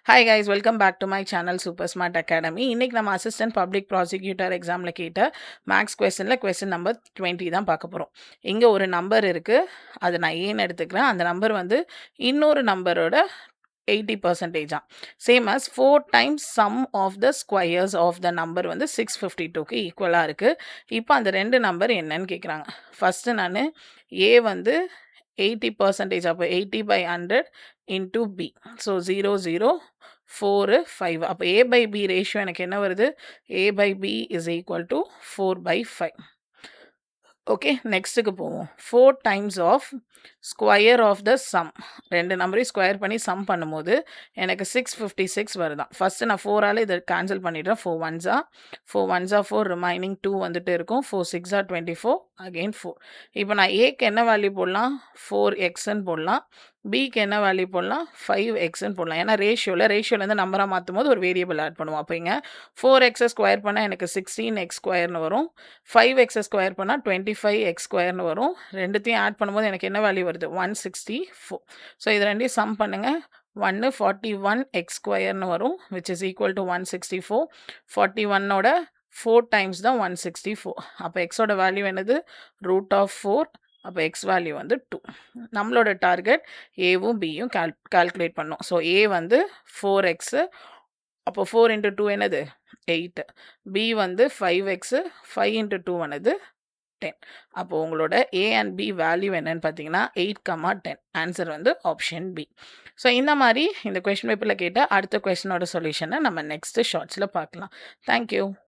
Hi guys, welcome back to my channel Super Smart Academy. இன்னைக்கு நம்ம assistant public prosecutor எக்ஸாமில் கேட்ட maths கொஸ்டினில் கொஸ்டின் நம்பர் 20 தான் பார்க்க போகிறோம். இங்கே ஒரு நம்பர் இருக்குது, அது நான் ஏன்னு எடுத்துக்கிறேன். அந்த நம்பர் வந்து இன்னொரு நம்பரோட 80% same as 4 times sum of the squares of the number வந்து 652க்கு ஈக்குவலாக இருக்குது. இப்போ அந்த ரெண்டு நம்பர் என்னன்னு கேட்குறாங்க. ஃபஸ்ட்டு நான் ஏ வந்து 80%, அப்போ 80/100 into b. ஸோ 0 0 4 5. அப்போ a by b ரேஷியோ எனக்கு என்ன வருது? a by b is equal to 4/5. Okay, நெக்ஸ்ட்டுக்கு போவோம். 4 times of square of the sum. ரெண்டு நம்பரையும் ஸ்கொயர் பண்ணி சம் பண்ணும்போது எனக்கு 656 வருதான். ஃபஸ்ட்டு நான் 4ஆல் இதை கேன்சல் பண்ணிடுறேன். 4 1s 4 ரிமைனிங் 2 வந்துட்டு இருக்கும். 4 6 24 அகெயின் 4. இப்போ நான் ஏக்கு என்ன வேல்யூ போடலாம்? 4xன்னு போடலாம். பிக்கு என்ன வேல்யூ போடலாம்? 5xன்னு போடலாம். ஏன்னா ரேஷியோலேருந்து நம்பராக மாற்றும் போது ஒரு வேரியபிள் ஆட் பண்ணுவோம். அப்போ இங்கே 4xை ஸ்கொயர் பண்ணால் எனக்கு 16x ஸ்கொயர்னு வரும். 5xை ஸ்கொயர் பண்ணால் 25x ஸ்கொயர்னு வரும். ரெண்டுத்தையும் ஆட் பண்ணும்போது எனக்கு என்ன வேல்யூ வருது? 164. ஸோ இது ரெண்டையும் சம் பண்ணுங்கள். 41x ஸ்கொயர்னு வரும், which is equal to 164. 41ஓட 4 times தான் 164. அப்போ எக்ஸோட வேல்யூ என்னது? √4. அப்போ எக்ஸ் வேல்யூ வந்து 2. நம்மளோட டார்கெட் ஏவும் பியும் கால்குலேட் பண்ணோம். ஸோ ஏ வந்து 4x, அப்போ 4 into 2 என்னது? 8. பி வந்து 5x, 5 into 2 என்னது? 10. அப்போ உங்களோட ஏ அண்ட் பி வேல்யூ என்னன்னு பார்த்தீங்கன்னா 8, 10. ஆன்சர் வந்து ஆப்ஷன் பி. ஸோ இந்த மாதிரி இந்த கொஸ்டின் பேப்பரில் கேட்ட அடுத்த கொஸ்டினோட சொல்யூஷனை நம்ம நெக்ஸ்ட் ஷார்ட்ஸில் பார்க்கலாம். தேங்க்யூ.